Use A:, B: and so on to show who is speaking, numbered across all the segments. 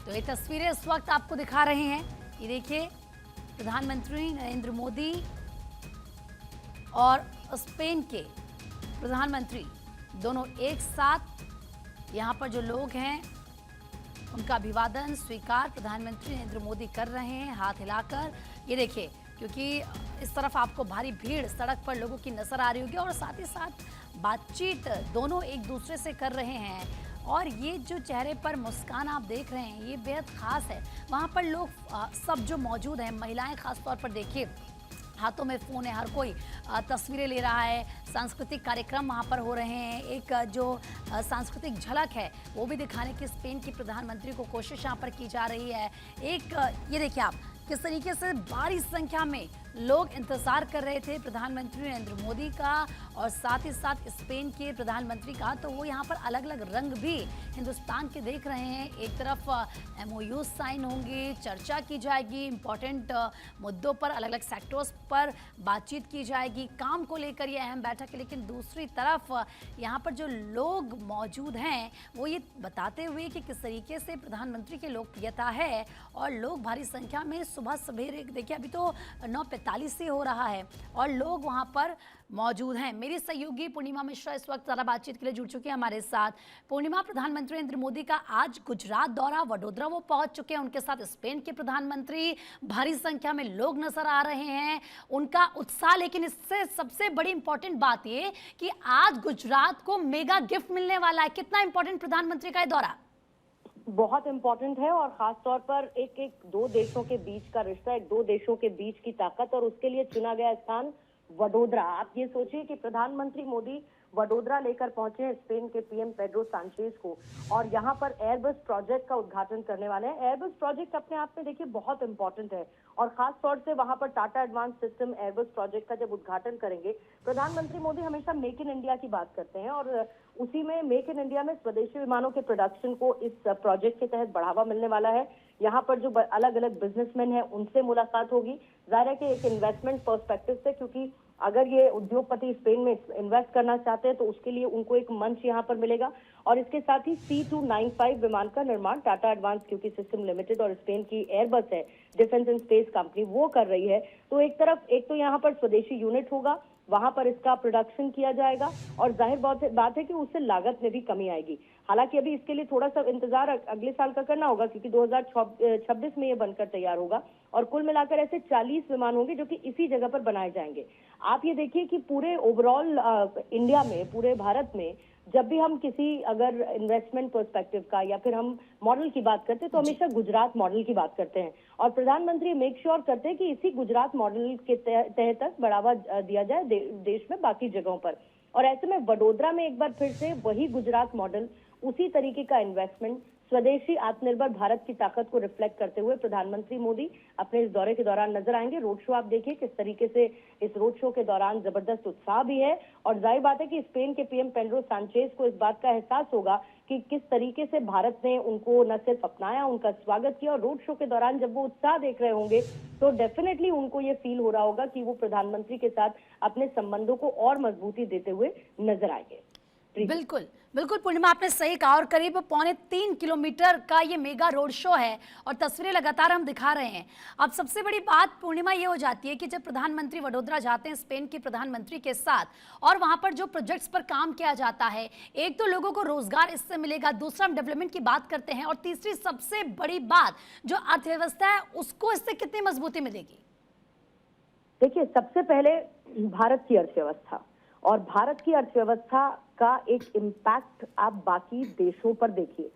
A: तो ये तस्वीरें इस वक्त आपको दिखा रहे हैं। ये देखिए, प्रधानमंत्री नरेंद्र मोदी और स्पेन के प्रधानमंत्री दोनों एक साथ यहाँ पर जो लोग हैं उनका अभिवादन स्वीकार प्रधानमंत्री नरेंद्र मोदी कर रहे हैं हाथ हिलाकर। ये देखिए, क्योंकि इस तरफ आपको भारी भीड़ सड़क पर लोगों की नजर आ रही होगी और साथ ही साथ बातचीत दोनों एक दूसरे से कर रहे हैं। और ये जो चेहरे पर मुस्कान आप देख रहे हैं ये बेहद खास है। वहाँ पर लोग सब जो मौजूद हैं, महिलाएं खास तौर पर देखिए, हाथों में फ़ोन है, हर कोई तस्वीरें ले रहा है। सांस्कृतिक कार्यक्रम वहाँ पर हो रहे हैं। एक जो सांस्कृतिक झलक है वो भी दिखाने की स्पेन की प्रधानमंत्री को कोशिश यहाँ पर की जा रही है। एक ये देखिए आप किस तरीके से भारी संख्या में लोग इंतजार कर रहे थे प्रधानमंत्री नरेंद्र मोदी का और साथ ही साथ स्पेन के प्रधानमंत्री का। तो वो यहाँ पर अलग अलग रंग भी हिंदुस्तान के देख रहे हैं। एक तरफ MOU साइन होंगे, चर्चा की जाएगी, इंपॉर्टेंट मुद्दों पर अलग अलग सेक्टर्स पर बातचीत की जाएगी, काम को लेकर ये अहम बैठक है। लेकिन दूसरी तरफ यहाँ पर जो लोग मौजूद हैं वो ये बताते हुए कि किस तरीके से प्रधानमंत्री की लोकप्रियता है और लोग भारी संख्या में सुबह सवेरे, देखिए अभी तो 9:45 से हो रहा है और लोग वहां पर मौजूद हैं। मेरी सहयोगी पूर्णिमा मिश्रा इस वक्त सारा बातचीत के लिए जुड़ चुके हैं हमारे साथ। पूर्णिमा, प्रधानमंत्री नरेंद्र मोदी का आज गुजरात दौरा, वडोदरा वो पहुंच चुके हैं, उनके साथ स्पेन के प्रधानमंत्री, भारी संख्या में लोग नजर आ रहे हैं, उनका उत्साह। लेकिन इससे सबसे बड़ी इंपॉर्टेंट बात ये कि आज गुजरात को मेगा गिफ्ट मिलने वाला है। कितना इंपॉर्टेंट प्रधानमंत्री का ये दौरा?
B: बहुत इम्पोर्टेंट है और खास तौर पर एक दो देशों के बीच का रिश्ता, एक दो देशों के बीच की ताकत, और उसके लिए चुना गया स्थान वडोदरा। आप ये सोचिए कि प्रधानमंत्री मोदी वडोदरा लेकर पहुंचे हैं स्पेन के PM पेड्रो सांचेज को और यहाँ पर एयरबस प्रोजेक्ट का उद्घाटन करने वाले हैं। एयरबस प्रोजेक्ट अपने आप में देखिए बहुत इंपॉर्टेंट है और खास तौर से वहां पर Tata advance system Airbus project का जब उद्घाटन करेंगे, प्रधानमंत्री मोदी हमेशा मेक इन इंडिया की बात करते हैं और उसी में मेक इन इंडिया में स्वदेशी विमानों के प्रोडक्शन को इस प्रोजेक्ट के तहत बढ़ावा मिलने वाला है। यहाँ पर जो अलग अलग बिजनेसमैन हैं उनसे मुलाकात होगी, जाहिर है कि एक इन्वेस्टमेंट पर्सपेक्टिव से, क्योंकि अगर ये उद्योगपति स्पेन में इन्वेस्ट करना चाहते हैं तो उसके लिए उनको एक मंच यहाँ पर मिलेगा। और इसके साथ ही C295 विमान का निर्माण टाटा एडवांस क्योंकि सिस्टम लिमिटेड और स्पेन की एयरबस है, डिफेंस एंड स्पेस कंपनी, वो कर रही है। तो एक तरफ एक तो यहाँ पर स्वदेशी यूनिट होगा, वहां पर इसका प्रोडक्शन किया जाएगा और जाहिर बात है कि उससे लागत में भी कमी आएगी। हालांकि अभी इसके लिए थोड़ा सा इंतजार अगले साल का करना होगा क्योंकि 2026 में ये बनकर तैयार होगा और कुल मिलाकर ऐसे 40 विमान होंगे जो कि इसी जगह पर बनाए जाएंगे। आप ये देखिए कि पूरे ओवरऑल इंडिया में, पूरे भारत में जब भी हम किसी अगर इन्वेस्टमेंट पर्सपेक्टिव का या फिर हम मॉडल की बात करते हैं तो हमेशा गुजरात मॉडल की बात करते हैं और प्रधानमंत्री मेक श्योर करते हैं कि इसी गुजरात मॉडल के तहत बढ़ावा दिया जाए देश में बाकी जगहों पर। और ऐसे में वडोदरा में एक बार फिर से वही गुजरात मॉडल, उसी तरीके का इन्वेस्टमेंट, स्वदेशी आत्मनिर्भर भारत की ताकत को रिफ्लेक्ट करते हुए प्रधानमंत्री मोदी अपने इस दौरे के दौरान नजर आएंगे। रोड शो आप देखिए किस तरीके से इस रोड शो के दौरान जबरदस्त उत्साह भी है और जाहिर बात है कि स्पेन के PM पेड्रो सांचेज को इस बात का एहसास होगा कि किस तरीके से भारत ने उनको न सिर्फ अपनाया, उनका स्वागत किया और रोड शो के दौरान जब वो उत्साह देख रहे होंगे तो डेफिनेटली उनको ये फील हो रहा होगा कि वो प्रधानमंत्री के साथ अपने संबंधों को और मजबूती देते हुए नजर आएंगे।
A: बिल्कुल बिल्कुल पूर्णिमा, आपने सही कहा और करीब 3.25 किलोमीटर का ये मेगा रोड शो है और तस्वीरें लगातार हम दिखा रहे हैं। अब सबसे बड़ी बात पूर्णिमा ये हो जाती है कि जब प्रधानमंत्री वडोदरा जाते हैं स्पेन के प्रधानमंत्री के साथ और वहां पर जो प्रोजेक्ट्स पर काम किया जाता है, एक तो लोगों को रोजगार इससे मिलेगा, दूसरा हम डेवलपमेंट की बात करते हैं और तीसरी सबसे बड़ी बात जो अर्थव्यवस्था है उसको इससे कितनी मजबूती मिलेगी?
B: देखिए, सबसे पहले भारत की अर्थव्यवस्था और भारत की अर्थव्यवस्था का एक इम्पैक्ट आप बाकी देशों पर देखिए।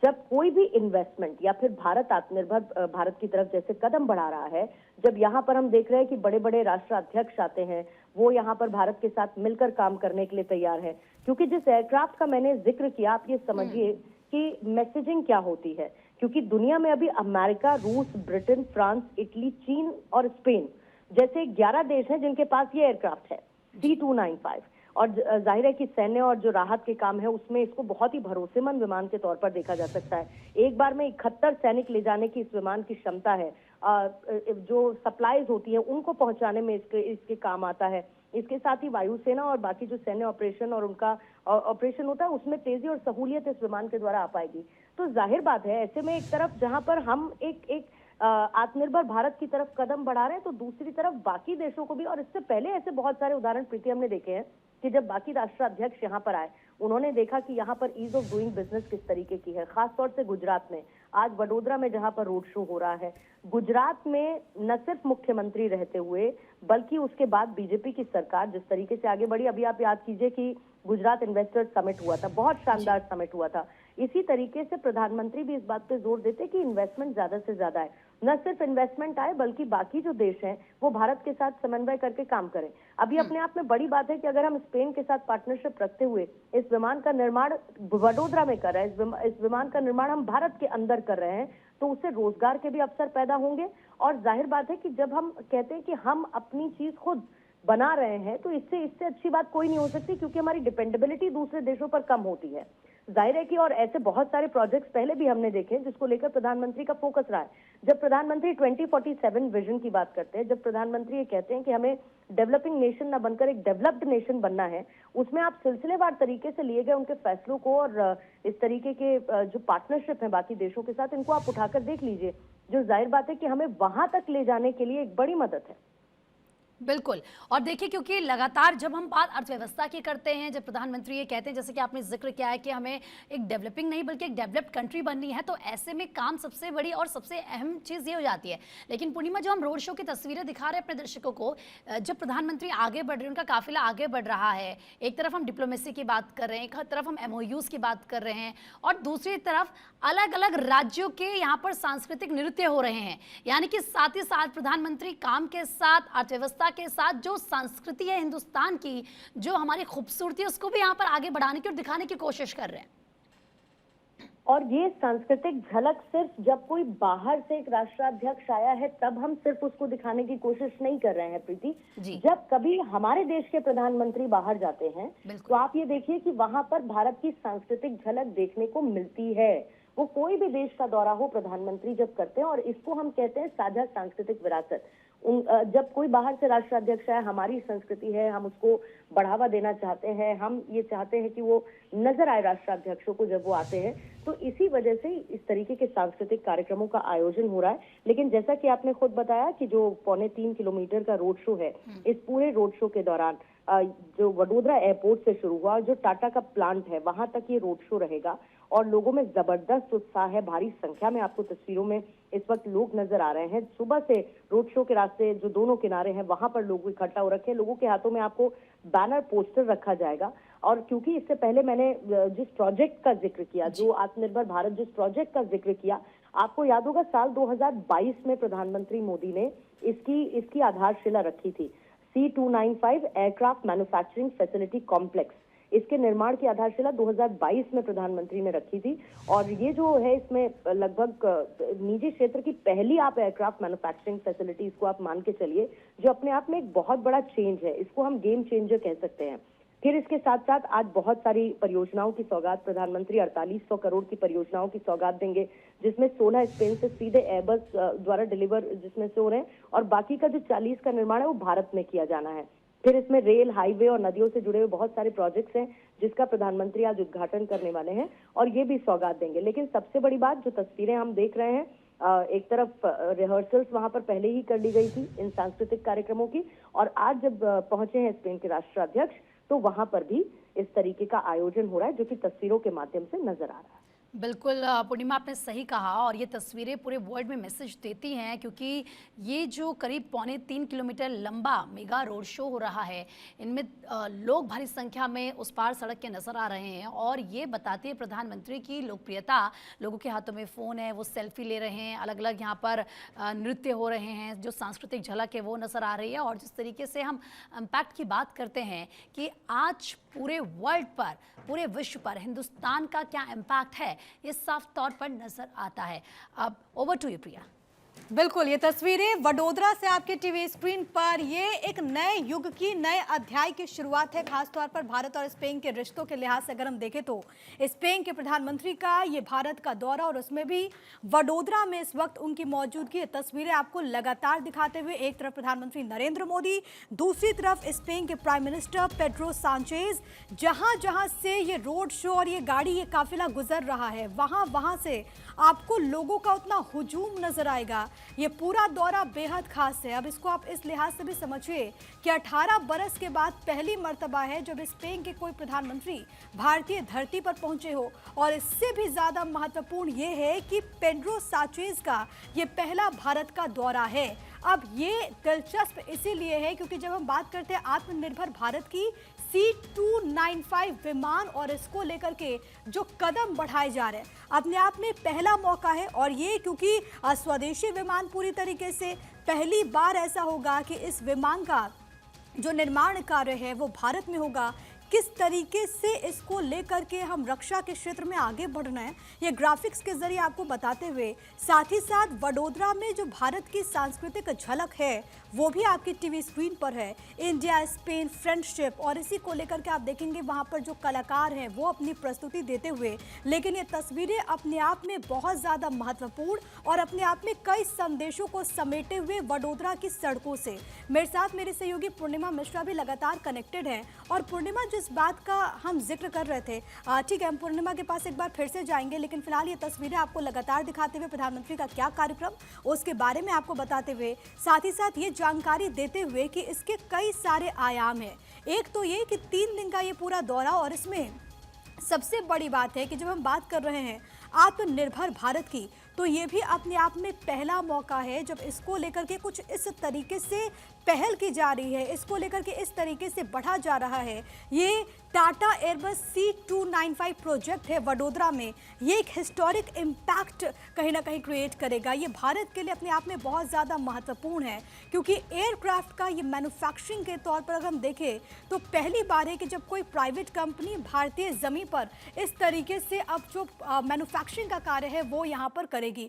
B: जब कोई भी इन्वेस्टमेंट या फिर भारत आत्मनिर्भर भारत की तरफ जैसे कदम बढ़ा रहा है, जब यहाँ पर हम देख रहे हैं कि बड़े बड़े राष्ट्राध्यक्ष आते हैं, वो यहाँ पर भारत के साथ मिलकर काम करने के लिए तैयार है, क्योंकि जिस एयरक्राफ्ट का मैंने जिक्र किया, आप ये समझिए कि मैसेजिंग क्या होती है। क्योंकि दुनिया में अभी अमेरिका, रूस, ब्रिटेन, फ्रांस, इटली, चीन और स्पेन जैसे 11 देश हैं जिनके पास ये एयरक्राफ्ट है C295 और जाहिर है कि सैन्य और जो राहत के काम है उसमें इसको बहुत ही भरोसेमंद विमान के तौर पर देखा जा सकता है। एक बार में 71 सैनिक ले जाने की इस विमान की क्षमता है। जो सप्लाईज होती है उनको पहुंचाने में इसके काम आता है। इसके साथ ही वायुसेना और बाकी जो सैन्य ऑपरेशन और उनका ऑपरेशन होता है उसमें तेजी और सहूलियत इस विमान के द्वारा आ पाएगी। तो जाहिर बात है ऐसे में एक तरफ जहां पर हम एक आत्मनिर्भर भारत की तरफ कदम बढ़ा रहे हैं, तो दूसरी तरफ बाकी देशों को भी, और इससे पहले ऐसे बहुत सारे उदाहरण प्रीति हमने देखे हैं कि जब बाकी राष्ट्राध्यक्ष यहाँ पर आए, उन्होंने देखा कि यहाँ पर ईज ऑफ डूइंग बिजनेस किस तरीके की है, खासतौर से गुजरात में। आज वडोदरा में जहाँ पर रोड शो हो रहा है, गुजरात में न सिर्फ मुख्यमंत्री रहते हुए बल्कि उसके बाद बीजेपी की सरकार जिस तरीके से आगे बढ़ी, अभी आप याद कीजिए कि गुजरात इन्वेस्टर्स समिट हुआ था, बहुत शानदार समिट हुआ था। इसी तरीके से प्रधानमंत्री भी इस बात पे जोर देते कि इन्वेस्टमेंट ज्यादा से ज्यादा है, न सिर्फ इन्वेस्टमेंट आए बल्कि बाकी जो देश हैं वो भारत के साथ समन्वय करके काम करें। अभी अपने आप में बड़ी बात है कि अगर हम स्पेन के साथ पार्टनरशिप रखते हुए इस विमान का निर्माण वडोदरा में कर रहे हैं, इस विमान का निर्माण हम भारत के अंदर कर रहे हैं, तो उससे रोजगार के भी अवसर पैदा होंगे। और जाहिर बात है कि जब हम कहते हैं कि हम अपनी चीज खुद बना रहे हैं, तो इससे अच्छी बात कोई नहीं हो सकती, क्योंकि हमारी डिपेंडेबिलिटी दूसरे देशों पर कम होती है। जाहिर है कि और ऐसे बहुत सारे प्रोजेक्ट्स पहले भी हमने देखे जिसको लेकर प्रधानमंत्री का फोकस रहा है। जब प्रधानमंत्री 2047 विजन की बात करते हैं, जब प्रधानमंत्री ये कहते हैं कि हमें डेवलपिंग नेशन ना बनकर एक डेवलप्ड नेशन बनना है, उसमें आप सिलसिलेवार तरीके से लिए गए उनके फैसलों को और इस तरीके के जो पार्टनरशिप है बाकी देशों के साथ, इनको आप उठाकर देख लीजिए, जो जाहिर बात है कि हमें वहां तक ले जाने के लिए एक बड़ी मदद है।
A: बिल्कुल। और देखिए, क्योंकि लगातार जब हम बात अर्थव्यवस्था की करते हैं, जब प्रधानमंत्री ये कहते हैं, जैसे कि आपने जिक्र किया है कि हमें एक डेवलपिंग नहीं बल्कि एक डेवलप्ड कंट्री बननी है, तो ऐसे में काम सबसे बड़ी और सबसे अहम चीज़ ये हो जाती है। लेकिन पूर्णिमा, जो हम रोड शो की तस्वीरें दिखा रहे हैं अपने दर्शकों को, जब प्रधानमंत्री आगे बढ़ रहे हैं, उनका काफिला आगे बढ़ रहा है, एक तरफ हम डिप्लोमेसी की बात कर रहे हैं, एक तरफ हम MOUs की बात कर रहे हैं, और दूसरी तरफ अलग अलग राज्यों के यहाँ पर सांस्कृतिक नृत्य हो रहे हैं। यानी कि साथ ही साथ प्रधानमंत्री काम के साथ अर्थव्यवस्था के साथ जो संस्कृति है हिंदुस्तान की, जो हमारी खूबसूरती है, उसको भी यहाँ पर आगे बढ़ाने की और दिखाने की कोशिश कर रहे हैं।
B: और ये सांस्कृतिक झलक सिर्फ जब कोई बाहर से एक राष्ट्राध्यक्ष आया है तब हम सिर्फ उसको दिखाने की कोशिश नहीं कर रहे हैं प्रीति। जब कभी हमारे देश के प्रधानमंत्री बाहर जाते हैं तो आप ये देखिए कि वहां पर भारत की सांस्कृतिक झलक देखने को मिलती है। वो कोई भी देश का दौरा हो प्रधानमंत्री जब करते हैं, और इसको हम कहते हैं साझा सांस्कृतिक विरासत। जब कोई बाहर से राष्ट्राध्यक्ष है, हमारी संस्कृति है, हम उसको बढ़ावा देना चाहते हैं, हम ये चाहते हैं कि वो नजर आए राष्ट्राध्यक्षों को जब वो आते हैं, तो इसी वजह से इस तरीके के सांस्कृतिक कार्यक्रमों का आयोजन हो रहा है। लेकिन जैसा कि आपने खुद बताया कि जो 3.25 किलोमीटर का रोड शो है, इस पूरे रोड शो के दौरान जो वडोदरा एयरपोर्ट से शुरू हुआ, जो टाटा का प्लांट है वहां तक ये रोड शो रहेगा, और लोगों में जबरदस्त उत्साह है। भारी संख्या में आपको तस्वीरों में इस वक्त लोग नजर आ रहे हैं। सुबह से रोड शो के रास्ते जो दोनों किनारे हैं वहां पर लोग इकट्ठा हो रखे हैं। लोगों के हाथों में आपको बैनर पोस्टर रखा जाएगा। और क्योंकि इससे पहले मैंने जिस प्रोजेक्ट का जिक्र किया, जो आत्मनिर्भर भारत जिस प्रोजेक्ट का जिक्र किया, आपको याद होगा साल 2022 में प्रधानमंत्री मोदी ने इसकी आधारशिला रखी थी। C295 aircraft manufacturing facility complex, इसके निर्माण की आधारशिला 2022 में प्रधानमंत्री ने रखी थी। और ये जो है, इसमें लगभग निजी क्षेत्र की पहली आप एयरक्राफ्ट मैन्युफैक्चरिंग फैसिलिटी इसको आप मान के चलिए, जो अपने आप में एक बहुत बड़ा चेंज है। इसको हम गेम चेंजर कह सकते हैं। फिर इसके साथ साथ आज बहुत सारी परियोजनाओं की सौगात प्रधानमंत्री 4800 करोड़ की परियोजनाओं की सौगात देंगे, जिसमें 16 स्पेन से सीधे एयरबस द्वारा डिलीवर जिसमें से हो रहे हैं, और बाकी का जो 40 का निर्माण है वो भारत में किया जाना है। फिर इसमें रेल, हाईवे और नदियों से जुड़े हुए बहुत सारे प्रोजेक्ट्स हैं जिसका प्रधानमंत्री आज उद्घाटन करने वाले हैं, और ये भी सौगात देंगे। लेकिन सबसे बड़ी बात, जो तस्वीरें हम देख रहे हैं, एक तरफ रिहर्सल्स वहां पर पहले ही कर ली गई थी इन सांस्कृतिक कार्यक्रमों की, और आज जब पहुंचे हैं स्पेन के राष्ट्राध्यक्ष, तो वहां पर भी इस तरीके का आयोजन हो रहा है, जो कि तस्वीरों के माध्यम से नजर आ रहा है।
A: बिल्कुल पूर्णिमा, आपने सही कहा, और ये तस्वीरें पूरे वर्ल्ड में मैसेज देती हैं, क्योंकि ये जो करीब 3.25 किलोमीटर लंबा मेगा रोड शो हो रहा है, इनमें लोग भारी संख्या में उस पार सड़क के नज़र आ रहे हैं, और ये बताती है प्रधानमंत्री की लोकप्रियता। लोगों के हाथों में फ़ोन है, वो सेल्फी ले रहे हैं, अलग अलग यहाँ पर नृत्य हो रहे हैं, जो सांस्कृतिक झलक है वो नज़र आ रही है। और जिस तरीके से हम इम्पैक्ट की बात करते हैं कि आज पूरे वर्ल्ड पर, पूरे विश्व पर हिंदुस्तान का क्या इम्पैक्ट है, ये साफ तौर पर नजर आता है। अब ओवर टू यू प्रिया।
C: बिल्कुल, ये तस्वीरें वडोदरा से आपके टीवी स्क्रीन पर, ये एक नए युग की, नए अध्याय की शुरुआत है, खासतौर पर भारत और स्पेन के रिश्तों के लिहाज से अगर हम देखें तो स्पेन के प्रधानमंत्री का ये भारत का दौरा और उसमें भी वडोदरा में इस वक्त उनकी मौजूदगी। ये तस्वीरें आपको लगातार दिखाते हुए एक तरफ प्रधानमंत्री नरेंद्र मोदी, दूसरी तरफ स्पेन के प्राइम मिनिस्टर पेड्रो सांचेज। जहां जहां से ये रोड शो और ये गाड़ी, ये काफिला गुजर रहा है, वहां वहां से आपको लोगों का उतना हुजूम नजर आएगा। ये पूरा दौरा बेहद खास है। अब इसको आप इस लिहाज से भी समझिए कि 18 बरस के बाद पहली मर्तबा है जब स्पेन के कोई प्रधानमंत्री भारतीय धरती पर पहुंचे हो। और इससे भी ज्यादा महत्वपूर्ण ये है कि पेड्रो सांचेज का ये पहला भारत का दौरा है। अब ये दिलचस्प इसीलिए है क्योंकि जब हम बात करते हैं आत्मनिर्भर भारत की, C295 विमान और इसको लेकर के जो कदम बढ़ाए जा रहे हैं, अपने आप में पहला मौका है। और ये क्योंकि स्वदेशी विमान पूरी तरीके से पहली बार ऐसा होगा कि इस विमान का जो निर्माण कार्य है वो भारत में होगा। किस तरीके से इसको लेकर के हम रक्षा के क्षेत्र में आगे बढ़ रहे हैं, ये ग्राफिक्स के जरिए आपको बताते हुए, साथ ही साथ वडोदरा में जो भारत की सांस्कृतिक झलक है वो भी आपकी टीवी स्क्रीन पर है। इंडिया स्पेन फ्रेंडशिप, और इसी को लेकर के आप देखेंगे वहां पर जो कलाकार हैं वो अपनी प्रस्तुति देते हुए। लेकिन ये तस्वीरें अपने आप में बहुत ज़्यादा महत्वपूर्ण और अपने आप में कई संदेशों को समेटे हुए वडोदरा की सड़कों से। मेरे साथ मेरे सहयोगी पूर्णिमा मिश्रा भी लगातार कनेक्टेड हैं। और पूर्णिमा, जिस बात का हम जिक्र कर रहे थे, ठीक है, हम पूर्णिमा के पास एक बार फिर से जाएंगे, लेकिन फिलहाल ये तस्वीरें आपको लगातार दिखाते हुए प्रधानमंत्री का क्या कार्यक्रम, उसके बारे में आपको बताते हुए, साथ ही साथ ये जानकारी देते हुए कि इसके कई सारे आयाम हैं। एक तो ये कि 3 दिन का ये पूरा दौरा, और इसमें सबसे बड़ी बात है कि जब हम बात कर रहे हैं आत्मनिर्भर भारत की, तो ये भी अपने आप में पहला मौका है जब इसको लेकर के कुछ इस तरीके से पहल की जा रही है, इसको लेकर के इस तरीके से बढ़ा जा रहा है। ये टाटा एयरबस C295 प्रोजेक्ट है वडोदरा में, ये एक हिस्टोरिक इम्पैक्ट कहीं ना कहीं क्रिएट करेगा। ये भारत के लिए अपने आप में बहुत ज़्यादा महत्वपूर्ण है क्योंकि एयरक्राफ्ट का ये मैन्युफैक्चरिंग के तौर पर अगर हम देखें तो पहली बार है कि जब कोई प्राइवेट कंपनी भारतीय ज़मीन पर इस तरीके से अब जो मैन्युफैक्चरिंग का कार्य है वो यहाँ पर करेगी।